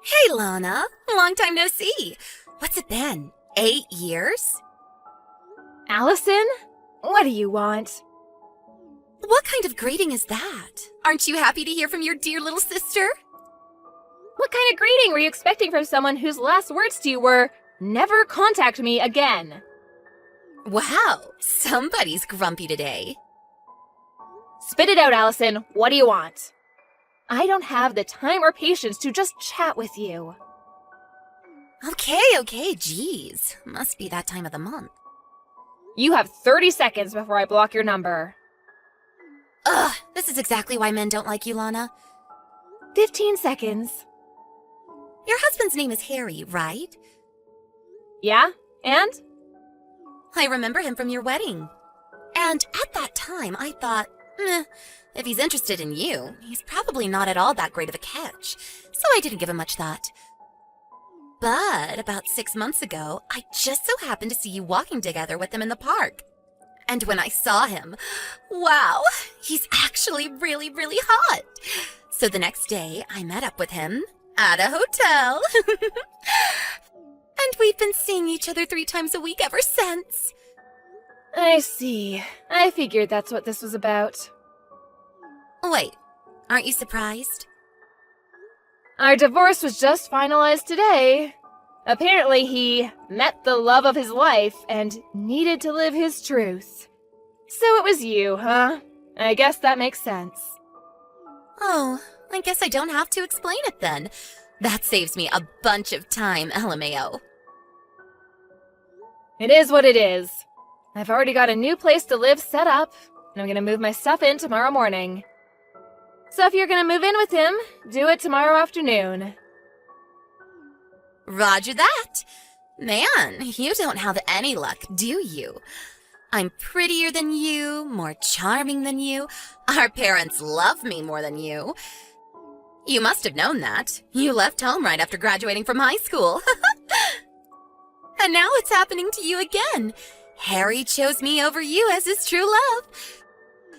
Hey, Lana. Long time no see. What's it been? 8 years? Allison? What do you want? What kind of greeting is that? Aren't you happy to hear from your dear little sister? What kind of greeting were you expecting from someone whose last words to you were, "Never contact me again"? Wow, somebody's grumpy today. Spit it out, Allison. What do you want? I don't have the time or patience to just chat with you. Okay, geez. Must be that time of the month. You have 30 seconds before I block your number. Ugh, this is exactly why men don't like you, Lana. 15 seconds. Your husband's name is Harry, right? Yeah? And? I remember him from your wedding. And at that time, I thought, if he's interested in you, he's probably not at all that great of a catch, so I didn't give him much thought. But about 6 months ago, I just so happened to see you walking together with him in the park. And when I saw him, wow, he's actually really, really hot. So the next day, I met up with him at a hotel. And we've been seeing each other 3 times a week ever since. I see. I figured that's what this was about. Wait, aren't you surprised? Our divorce was just finalized today. Apparently, he met the love of his life and needed to live his truth. So it was you, huh? I guess that makes sense. Oh, I guess I don't have to explain it then. That saves me a bunch of time, LMAO. It is what it is. I've already got a new place to live set up, and I'm gonna move my stuff in tomorrow morning. So if you're gonna move in with him, do it tomorrow afternoon. Roger that. Man, you don't have any luck, do you? I'm prettier than you, more charming than you. Our parents love me more than you. You must have known that. You left home right after graduating from high school. And now it's happening to you again. Harry chose me over you as his true love.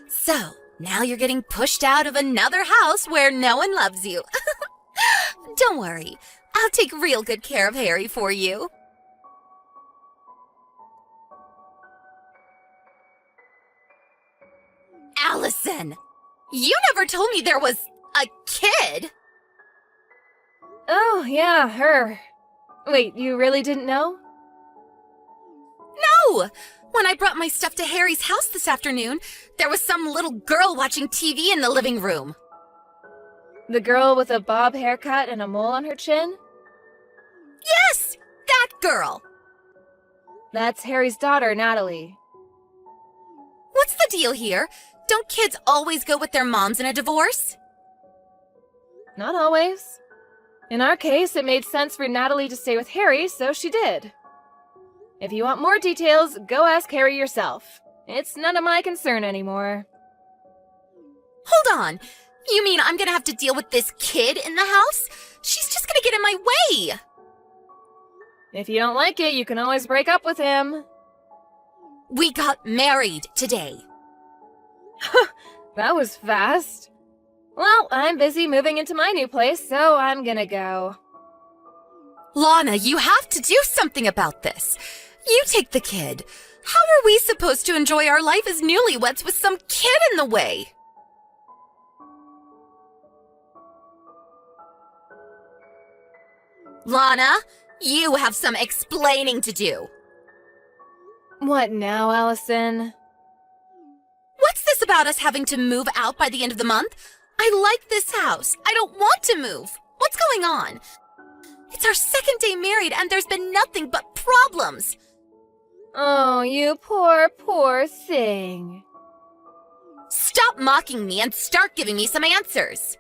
So, now you're getting pushed out of another house where no one loves you. Don't worry, I'll take real good care of Harry for you. Allison, you never told me there was a kid. Oh, yeah, her. Wait, you really didn't know? No! When I brought my stuff to Harry's house this afternoon, there was some little girl watching TV in the living room. The girl with a bob haircut and a mole on her chin? Yes! That girl! That's Harry's daughter, Natalie. What's the deal here? Don't kids always go with their moms in a divorce? Not always. In our case, it made sense for Natalie to stay with Harry, so she did. If you want more details, go ask Harry yourself. It's none of my concern anymore. Hold on. You mean I'm gonna have to deal with this kid in the house? She's just gonna get in my way. If you don't like it, you can always break up with him. We got married today. That was fast. Well, I'm busy moving into my new place, so I'm gonna go. Lana, you have to do something about this. You take the kid. How are we supposed to enjoy our life as newlyweds with some kid in the way? Lana, you have some explaining to do. What now, Allison? What's this about us having to move out by the end of the month? I like this house. I don't want to move. What's going on? It's our second day married and there's been nothing but problems. Oh, you poor, poor thing. Stop mocking me and start giving me some answers.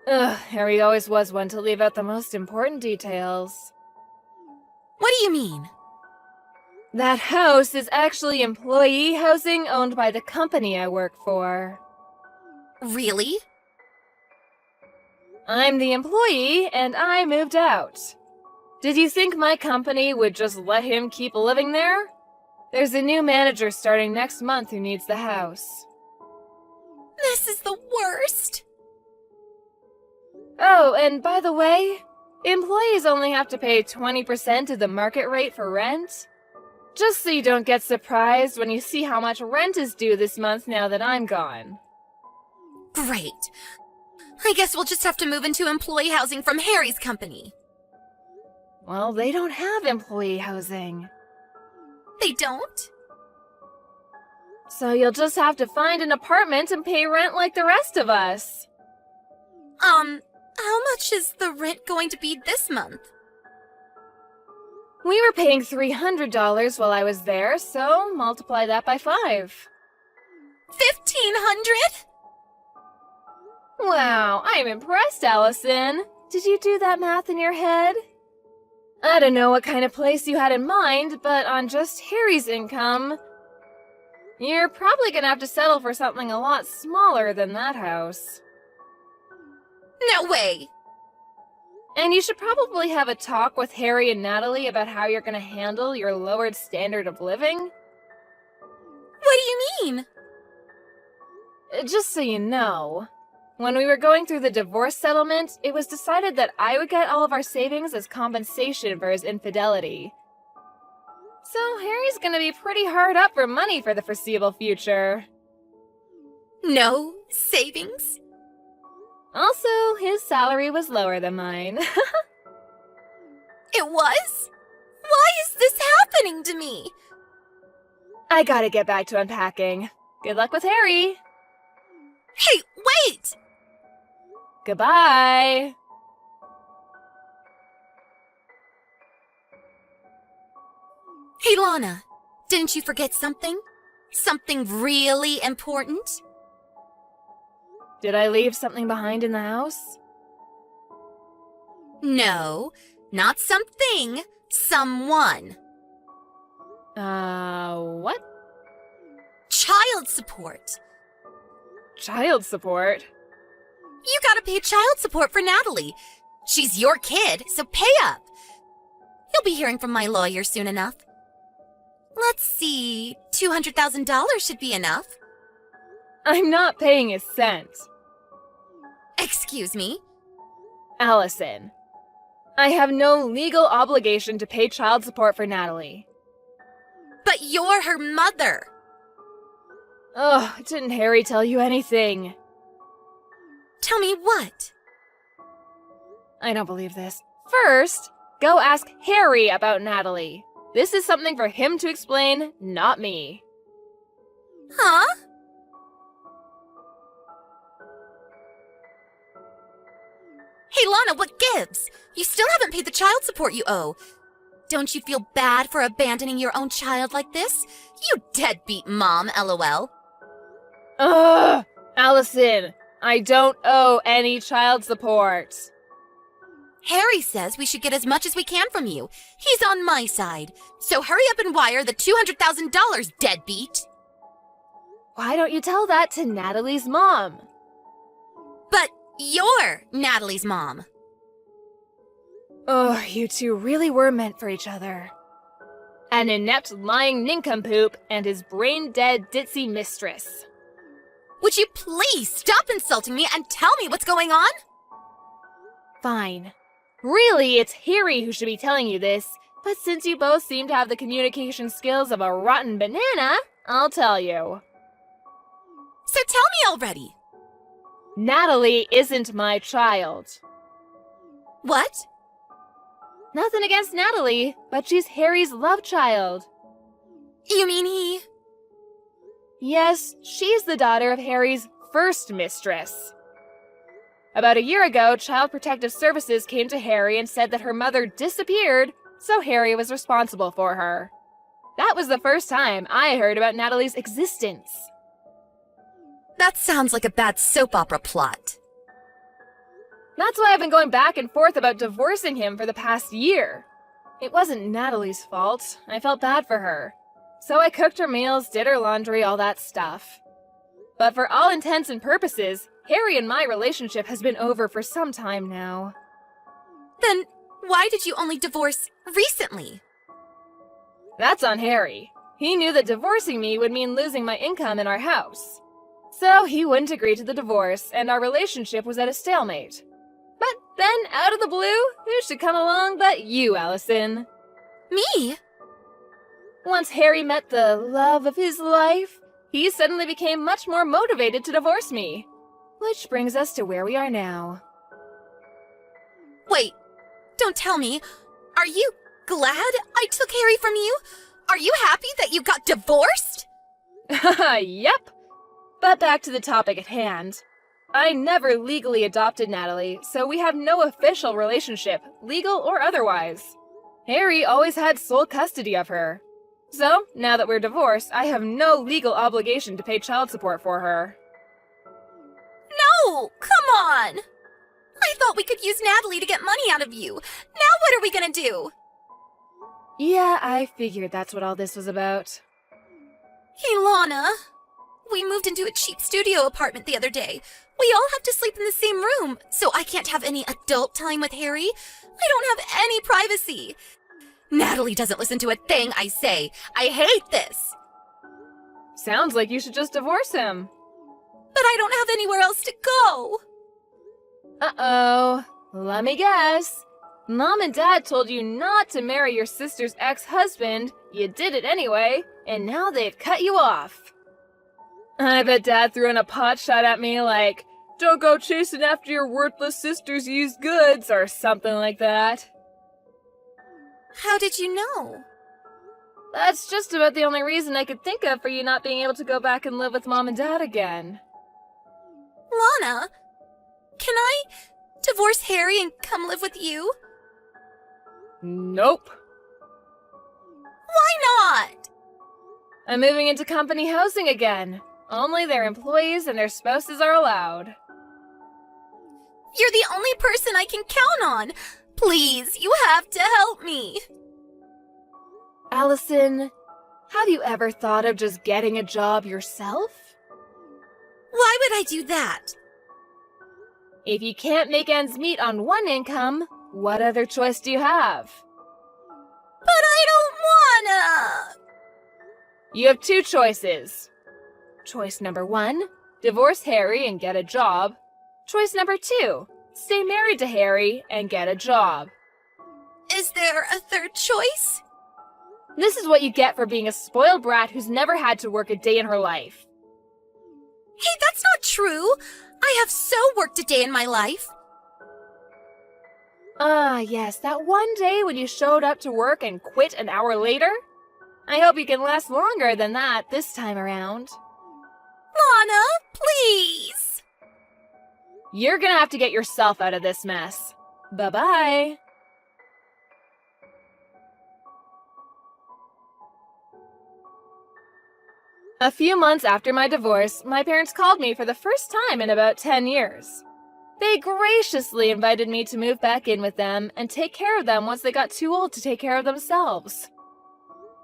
Ugh, Harry always was one to leave out the most important details. What do you mean? That house is actually employee housing owned by the company I work for. Really? I'm the employee, and I moved out. Did you think my company would just let him keep living there? There's a new manager starting next month who needs the house. This is the worst. Oh, and by the way, employees only have to pay 20% of the market rate for rent. Just so you don't get surprised when you see how much rent is due this month now that I'm gone. Great. I guess we'll just have to move into employee housing from Harry's company. Well, they don't have employee housing. They don't? So you'll just have to find an apartment and pay rent like the rest of us. How much is the rent going to be this month? We were paying $300 while I was there, so multiply that by 5. 1,500? Wow, I'm impressed, Allison. Did you do that math in your head? I don't know what kind of place you had in mind, but on just Harry's income, you're probably gonna have to settle for something a lot smaller than that house. No way! And you should probably have a talk with Harry and Natalie about how you're gonna handle your lowered standard of living. What do you mean? Just so you know, when we were going through the divorce settlement, it was decided that I would get all of our savings as compensation for his infidelity. So Harry's gonna be pretty hard up for money for the foreseeable future. No savings? Also, his salary was lower than mine. It was? Why is this happening to me? I gotta get back to unpacking. Good luck with Harry. Hey, wait! Goodbye. Hey, Lana, didn't you forget something? Something really important? Did I leave something behind in the house? No, not something. Someone. What? Child support. Child support? You gotta pay child support for Natalie. She's your kid, so pay up. You'll be hearing from my lawyer soon enough. Let's see, $200,000 should be enough. I'm not paying a cent. Excuse me? Allison, I have no legal obligation to pay child support for Natalie. But you're her mother. Ugh, didn't Harry tell you anything? Tell me what? I don't believe this. First, go ask Harry about Natalie. This is something for him to explain, not me. Huh? Hey, Lana, what gives? You still haven't paid the child support you owe. Don't you feel bad for abandoning your own child like this? You deadbeat mom, LOL. Ugh! Allison, I don't owe any child support. Harry says we should get as much as we can from you. He's on my side. So hurry up and wire the $200,000, deadbeat. Why don't you tell that to Natalie's mom? But you're Natalie's mom. Oh, you two really were meant for each other. An inept lying nincompoop and his brain-dead ditzy mistress. Would you please stop insulting me and tell me what's going on? Fine. Really, it's Harry who should be telling you this, but since you both seem to have the communication skills of a rotten banana, I'll tell you. So tell me already. Natalie isn't my child. What? Nothing against Natalie, but she's Harry's love child. You mean he? Yes, she's the daughter of Harry's first mistress. About a year ago, Child Protective Services came to Harry and said that her mother disappeared, so Harry was responsible for her. That was the first time I heard about Natalie's existence. That sounds like a bad soap opera plot. That's why I've been going back and forth about divorcing him for the past year. It wasn't Natalie's fault. I felt bad for her. So I cooked her meals, did her laundry, all that stuff. But for all intents and purposes, Harry and my relationship has been over for some time now. Then why did you only divorce recently? That's on Harry. He knew that divorcing me would mean losing my income in our house. So he wouldn't agree to the divorce, and our relationship was at a stalemate. But Then, out of the blue, who should come along but you, Allison? Me? Once Harry met the love of his life, he suddenly became much more motivated to divorce me. Which brings us to where we are now. Wait, don't tell me. Are you glad I took Harry from you? Are you happy that you got divorced? Yep. But back to the topic at hand. I never legally adopted Natalie, so we have no official relationship, legal or otherwise. Harry always had sole custody of her. So, now that we're divorced, I have no legal obligation to pay child support for her. No, come on! I thought we could use Natalie to get money out of you. Now what are we gonna do? Yeah, I figured that's what all this was about. Hey, Lana. We moved into a cheap studio apartment the other day. We all have to sleep in the same room, so I can't have any adult time with Harry. I don't have any privacy. Natalie doesn't listen to a thing I say. I hate this. Sounds like you should just divorce him. But I don't have anywhere else to go. Uh-oh. Let me guess. Mom and Dad told you not to marry your sister's ex-husband. You did it anyway, and now they've cut you off. I bet Dad threw in a pot shot at me like, "Don't go chasing after your worthless sister's used goods," or something like that. How did you know? That's just about the only reason I could think of for you not being able to go back and live with Mom and Dad again. Lana, can I divorce Harry and come live with you? Nope. Why not? I'm moving into company housing again. Only their employees and their spouses are allowed. You're the only person I can count on. Please, you have to help me. Allison, have you ever thought of just getting a job yourself? Why would I do that? If you can't make ends meet on one income, what other choice do you have? But I don't wanna. You have two choices. Choice number 1, divorce Harry and get a job. Choice number 2, stay married to Harry and get a job. Is there a third choice? This is what you get for being a spoiled brat who's never had to work a day in her life. Hey, that's not true. I have so worked a day in my life. Ah, yes, that one day when you showed up to work and quit an hour later? I hope you can last longer than that this time around. Lana, please. You're gonna have to get yourself out of this mess. Bye-bye. A few months after my divorce, my parents called me for the first time in about 10 years. They graciously invited me to move back in with them and take care of them once they got too old to take care of themselves.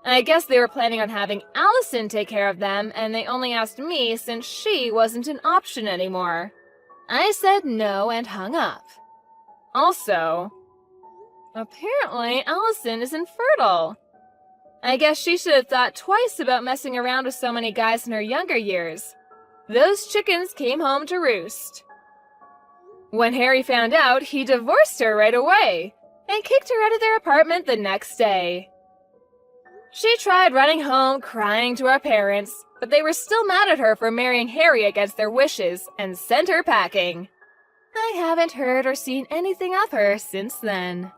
I guess they were planning on having Allison take care of them, and they only asked me since she wasn't an option anymore. I said no and hung up. Also, apparently Allison is infertile. I guess she should have thought twice about messing around with so many guys in her younger years. Those chickens came home to roost. When Harry found out, he divorced her right away and kicked her out of their apartment the next day. She tried running home crying to our parents, but they were still mad at her for marrying Harry against their wishes and sent her packing. I haven't heard or seen anything of her since then.